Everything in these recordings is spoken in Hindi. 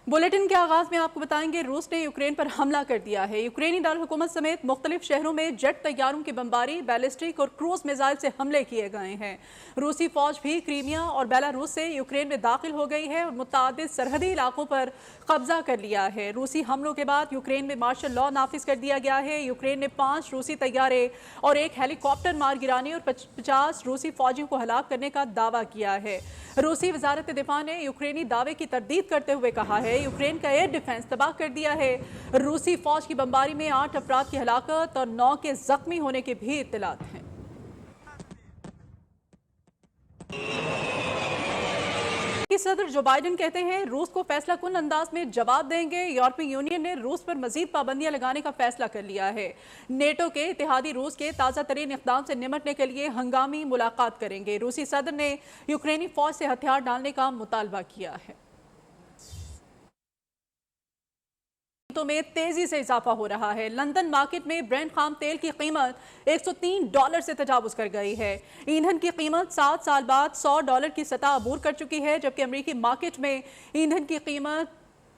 बुलेटिन के आगाज में आपको बताएंगे, रूस ने यूक्रेन पर हमला कर दिया है। यूक्रेनी दारकूमत समेत मुख्तलिफ शहरों में जेट तैयारों की बमबारी, बैलिस्टिक और क्रूज मिसाइल से हमले किए गए हैं। रूसी फौज भी क्रीमिया और बेलारूस से यूक्रेन में दाखिल हो गई है और मुताबिक सरहदी इलाकों पर कब्जा कर लिया है। रूसी हमलों के बाद यूक्रेन में मार्शल लॉ नाफिज कर दिया गया है। यूक्रेन ने 5 रूसी तैयारे और एक हेलीकॉप्टर मार गिराने और 50 रूसी फौजियों को हलाक करने का दावा किया है। रूसी वजारत दिफा ने यूक्रेनी दावे की तरदीद करते हुए कहा है, यूक्रेन का एयर डिफेंस तबाह कर दिया है। रूसी फौज की बमबारी में 8 अफराद की हलाकत और 9 के जख्मी होने के भी इत्तलात हैं। सदर जो बाइडेन कहते हैं, रूस को फैसला कुन अंदाज में जवाब देंगे। यूरोपीय यूनियन ने रूस पर मजीद पाबंदियां लगाने का फैसला कर लिया है। नेटो के इत्तेहादी रूस के ताज़ा तरीन इक़दाम से निमटने के लिए हंगामी मुलाकात करेंगे। रूसी सदर ने यूक्रेनी फौज से हथियार डालने का मुतालबा किया है। में तेजी से इजाफा हो रहा है। लंदन मार्केट में ब्रेंट खाम तेल की कीमत $103 से तजावुज कर गई है। ईंधन की कीमत 7 साल बाद $100 की सतह अबूर कर चुकी है, जबकि अमेरिकी मार्केट में ईंधन की कीमत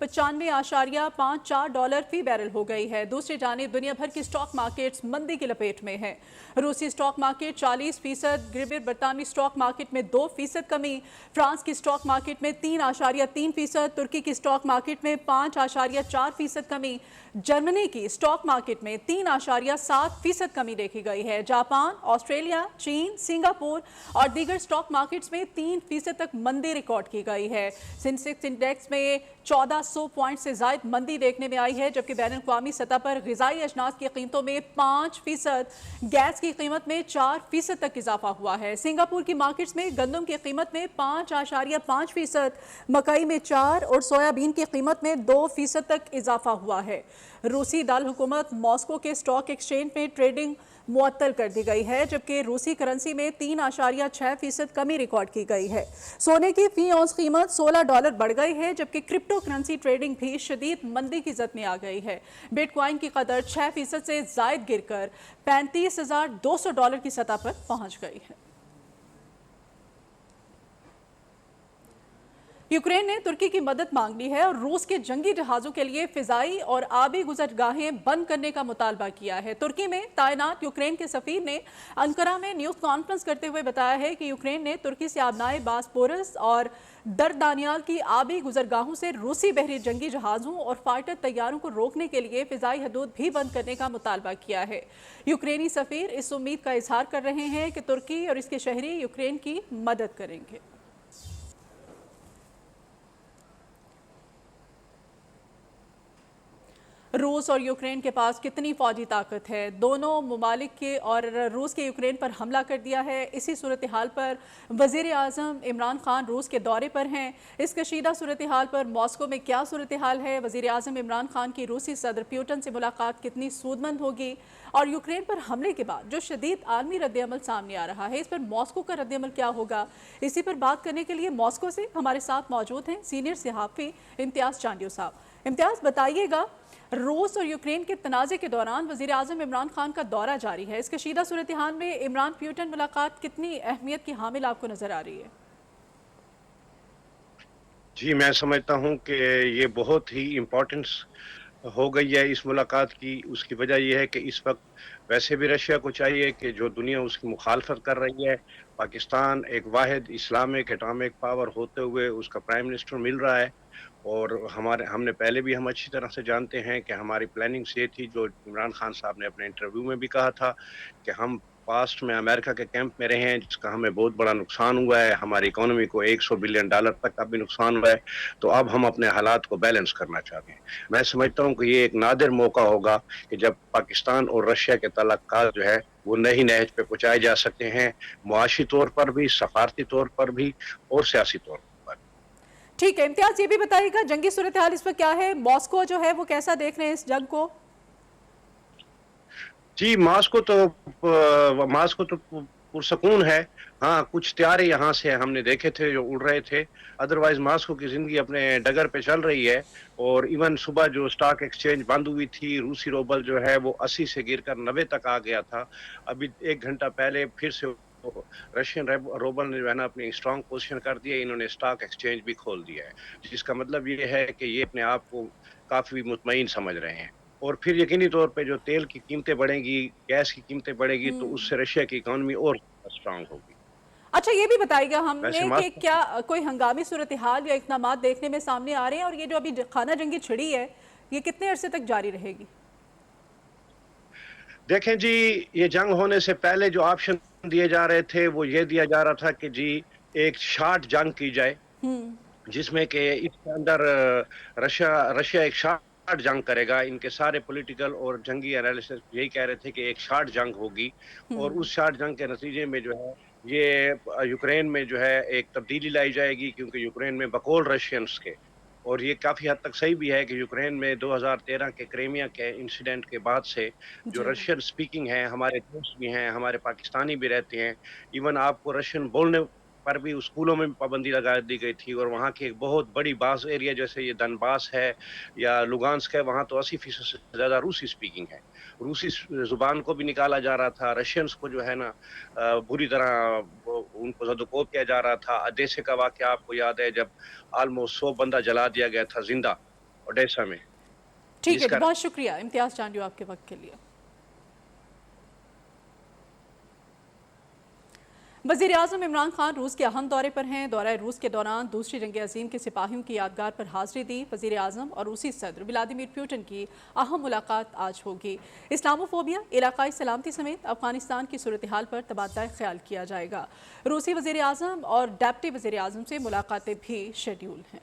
$95.54 फी बैरल हो गई है। दूसरी जानिब दुनिया भर की स्टॉक मार्केट्स मंदी की लपेट में है। रूसी स्टॉक मार्केट 40%, गिरगिट बरतानवी स्टॉक मार्केट में 2% कमी, फ्रांस की स्टॉक मार्केट में 3.3%, तुर्की की स्टॉक मार्केट में 5.4% कमी, जर्मनी की स्टॉक मार्केट में 3.7% कमी देखी गई है। जापान, ऑस्ट्रेलिया, चीन, सिंगापुर और दीगर स्टॉक मार्केट्स में 3% तक मंदी रिकॉर्ड की गई है। सेंसेक्स इंडेक्स में 1400 पॉइंट से ज्यादा मंदी देखने में आई है, जबकि बैन अवी सतह पर ग़िज़ाई अजनास की कीमतों में 5%, गैस की कीमत में 4% तक इजाफा हुआ है। सिंगापुर की मार्केट्स में गंदम की कीमत में 5.5%, मकई में 4% और सोयाबीन की कीमत में 2% तक इजाफा हुआ है। रूसी दारकूमत मॉस्को के स्टॉक एक्सचेंज में ट्रेडिंग मुअत्तल कर दी गई है, जबकि रूसी करेंसी में 3.6% कमी रिकॉर्ड की गई है। सोने की फी औंस कीमत $16 बढ़ गई है, जबकि क्रिप्टो करेंसी ट्रेडिंग भी शदीद मंदी की जद में आ गई है। बिटकॉइन की कदर 6% से जायद गिरकर $35,200 की सतह पर पहुंच गई है। यूक्रेन ने तुर्की की मदद मांग ली है और रूस के जंगी जहाजों के लिए फिजाई और आबी गुजरगाहें बंद करने का मुतालबा किया है। तुर्की में तैनात यूक्रेन के सफीर ने अंकारा में न्यूज़ कॉन्फ्रेंस करते हुए बताया है कि यूक्रेन ने तुर्की से आबनाए बास्पोरस और दरदानियाल की आबी गुजरगाहों से रूसी बहरी जंगी जहाज़ों और फाइटर तैयारों को रोकने के लिए फिजाई हदूद भी बंद करने का मुतालबा किया है। यूक्रेनी सफीर इस उम्मीद का इजहार कर रहे हैं कि तुर्की और इसके शहरी यूक्रेन की मदद करेंगे। रूस और यूक्रेन के पास कितनी फौजी ताकत है? दोनों ममालिक के और रूस के यूक्रेन पर हमला कर दिया है। इसी सूरत हाल पर वज़ीर आज़म इमरान खान रूस के दौरे पर हैं। इस कशीदा सूरत हाल पर मॉस्को में क्या सूरत हाल है? वज़ीर आज़म इमरान खान की रूसी सदर पुतिन से मुलाकात कितनी सूदमंद होगी? और यूक्रेन पर हमले के बाद जो शदीद आलमी रद्दअमल सामने आ रहा है, इस पर मॉस्को का रद्दअमल क्या होगा? इसी पर बात करने के लिए मॉस्को से हमारे साथ मौजूद हैं सीनियर सहाफ़ी इम्तियाज़ चांडियो साहब। इम्तियाज़, बताइएगा, रूस और यूक्रेन के तनाज़े के दौरान वज़ीर आज़म इमरान खान का दौरा जारी है। इस कशीदा सूरत हाल में इमरान पुतिन मुलाकात कितनी अहमियत की हामिल आपको नजर आ रही है? जी, मैं समझता हूँ कि ये बहुत ही इम्पोर्टेंस हो गई है इस मुलाकात की। उसकी वजह यह है कि इस वक्त वैसे भी रशिया को चाहिए कि जो दुनिया उसकी मुखालफत कर रही है, पाकिस्तान एक वाहिद इस्लामिक एटॉमिक पावर होते हुए उसका प्राइम मिनिस्टर मिल रहा है। और हमने पहले भी हम अच्छी तरह से जानते हैं कि हमारी प्लानिंग से थी, जो इमरान खान साहब ने अपने इंटरव्यू में भी कहा था कि हम पास्ट में अमेरिका के कैंप में रहे हैं, जिसका हमें बहुत बड़ा नुकसान हुआ है। हमारी इकोनॉमी को $100 बिलियन तक का भी नुकसान हुआ है। तो अब हम अपने हालात को बैलेंस करना चाहते हैं। मैं समझता हूँ कि ये एक नादिर मौका होगा कि जब पाकिस्तान और रशिया के तल्लुकात जो है वो नई नहज पे पहुंचाए जा सकते हैं, मुआशी तौर पर भी, सफारती तौर पर भी और सियासी तौर पर। ठीक है इम्तियाज़, ये भी बताइएगा जंगी सूरत हाल इस पर क्या है? मॉस्को जो है वो कैसा देख रहे हैं इस जंग को? जी, मास्को तो पुरसकून है। हाँ, कुछ तारे यहाँ से हमने देखे थे जो उड़ रहे थे। अदरवाइज मास्को की जिंदगी अपने डगर पे चल रही है। और इवन सुबह जो स्टॉक एक्सचेंज बंद हुई थी, रूसी रूबल जो है वो 80 से गिरकर 90 तक आ गया था। अभी 1 घंटा पहले फिर से रशियन रूबल ने जो है ना अपनी स्ट्रांग पोजीशन कर दी है, इन्होंने स्टॉक एक्सचेंज भी खोल दिया है, जिसका मतलब ये है कि ये अपने आप को काफ़ी मुतमईन समझ रहे हैं। और फिर यकीनी तौर पे जो तेल की कीमतें बढ़ेंगी, गैस की कीमतें बढ़ेगी, तो हम्म। उससे रशिया की इकोनॉमी और स्ट्रांग होगी। अच्छा, ये भी बताइएगा वैसे हमने कि मास्को क्या कोई हंगामी सूरत हाल या इक़दामात देखने में सामने आ रहे हैं, और ये जो अभी खाना जंगी छिड़ी है, ये कितने अरसे तक जारी रहेगी? देखें जी, ये जंग होने से पहले जो ऑप्शन दिए जा रहे थे, वो ये दिया जा रहा था कि जी एक शॉर्ट जंग की जाए, हम्म। जिसमें कि इसके अंदर रशिया रशिया एक शॉर्ट जंग करेगा। इनके सारे पॉलिटिकल और जंगी एनालिसिस यही कह रहे थे कि एक शॉर्ट जंग होगी, और हम्म। उस शॉर्ट जंग के नतीजे में जो है ये यूक्रेन में जो है एक तब्दीली लाई जाएगी, क्योंकि यूक्रेन में बकौल रशियंस के, और ये काफ़ी हद तक सही भी है कि यूक्रेन में 2013 के क्रीमिया के इंसिडेंट के बाद से जो जी। रशियन स्पीकिंग है, हमारे दोस्त भी हैं, हमारे पाकिस्तानी भी रहते हैं। इवन आपको रशियन बोलने पर भी स्कूलों में भी पाबंदी लगा दी गई थी, और वहाँ की एक बहुत बड़ी बास एरिया जैसे ये धनबास है या लुगान्स्क है, वहाँ तो 80% से ज़्यादा रूसी स्पीकिंग है। रूसी ज़ुबान को भी निकाला जा रहा था, रशियंस को जो है ना बुरी तरह वो उनको ज़दोकोब किया जा रहा था। ओडेसा का वाक़या आपको याद है, जब ऑलमोस्ट 100 बंदा जला दिया गया था ज़िंदा, ओडेसा में, ठीक है जी, जिसका बहुत शुक्रिया इम्तियाज़ चांडियो आपके वक्त के लिए। वज़ीर आज़म इमरान खान रूस के अहम दौरे पर हैं। दौरा रूस के दौरान दूसरी जंग अज़ीम के सिपाहियों की यादगार पर हाज़िरी दी। वज़ीर आज़म और रूसी सदर व्लादिमीर पुतिन की अहम मुलाकात आज होगी। इस्लामोफोबिया, इलाकाई सलामती समेत अफगानिस्तान की सूरत हाल पर तबादला ख्याल किया जाएगा। रूसी वज़ीर आज़म और डेप्टी वज़ीर आज़म से मुलाकातें भी शेड्यूल हैं।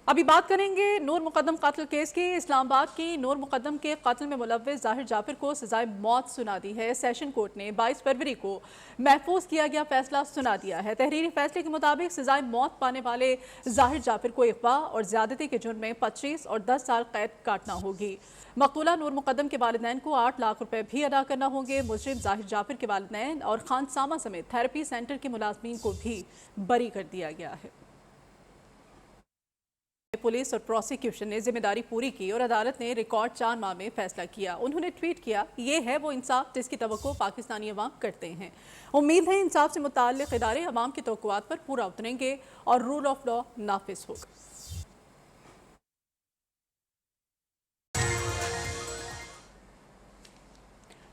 अभी बात करेंगे नूर मुकद्दम कत्ल केस की। इस्लामाबाद की नूर मुकद्दम के कत्ल में मुलव्विस जाहिर जाफिर को सजाए मौत सुना दी है। सेशन कोर्ट ने 22 फरवरी को महफूज किया गया फैसला सुना दिया है। तहरीरी फैसले के मुताबिक सजाए मौत पाने वाले जाहिर जाफिर को अगवा और ज्यादती के जुर्म में 25 और 10 साल कैद काटना होगी। मकतूला नूर मुकद्दम के वालिदैन को 8 लाख रुपए भी अदा करना होंगे। मुजरिम जाहिर जाफिर के वालिदैन और खानसामा समेत थेरेपी सेंटर के मुलाजमीन को भी बरी कर दिया गया है। पुलिस और प्रोसिक्यूशन ने जिम्मेदारी पूरी की और अदालत ने रिकॉर्ड 4 माह में फैसला किया। उन्होंने ट्वीट किया, ये है वो इंसाफ जिसकी तवक्को पाकिस्तानी अवाम करते हैं। उम्मीद है इंसाफ से मुताल्लिक इदारे अवाम की तवक्कुआत पर पूरा उतरेंगे और रूल ऑफ लॉ नाफिज होगा।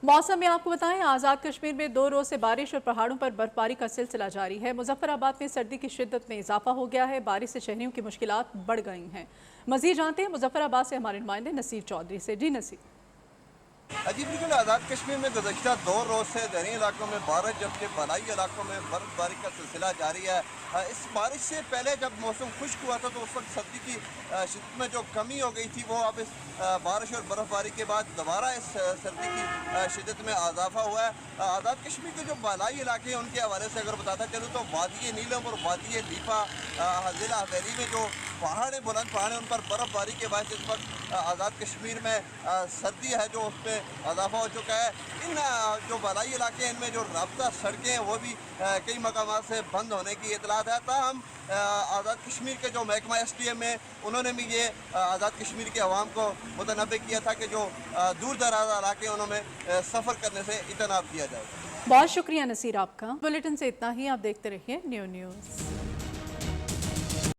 मौसम में आपको बताएं, आज़ाद कश्मीर में 2 रोज से बारिश और पहाड़ों पर बर्फबारी का सिलसिला जारी है। मुजफ्फराबाद में सर्दी की शिद्दत में इजाफा हो गया है। बारिश से शहरियों की मुश्किलात बढ़ गई हैं। मजीद जानते हैं मुजफ्फराबाद से हमारे नुमाइंदे नसीर चौधरी से। जी नसीर। जी बिल्कुल, आज़ाद कश्मीर में गुज़श्ता 2 रोज़ से दरी इलाकों में बारिश, जबकि बलाई इलाकों में बर्फबारी का सिलसिला जारी है। इस बारिश से पहले जब मौसम खुश्क हुआ था तो उस वक्त सर्दी की शिद्दत में जो कमी हो गई थी, वो अब इस बारिश और बर्फबारी के बाद दोबारा इस सर्दी की शिद्दत में इजाफा हुआ है। आज़ाद कश्मीर के जो बलाई इलाके हैं उनके हवाले से अगर बताता चलूँ तो वादी नीलम और वादी लीपा ज़िला हवेली में जो पहाड़ बुलंद पहाड़ उन पर बर्फबारी के बाद इस वक्त आज़ाद कश्मीर में सर्दी है जो उस पर इजाफा हो चुका है। इन जो बलाई इलाके हैं इनमें जो राब्ता सड़कें हैं वो भी कई मकामात से बंद होने की इतलात है। ताहम आज़ाद कश्मीर के जो महकमा STM है उन्होंने भी ये आज़ाद कश्मीर के अवाम को मुतनब्बे किया था कि जो दूर दराज इलाके उन्होंने सफ़र करने से इतनाब किया जाए। बहुत शुक्रिया नसीर आपका। बुलेटिन से इतना ही। आप देखते रहिए न्यू न्यूज़।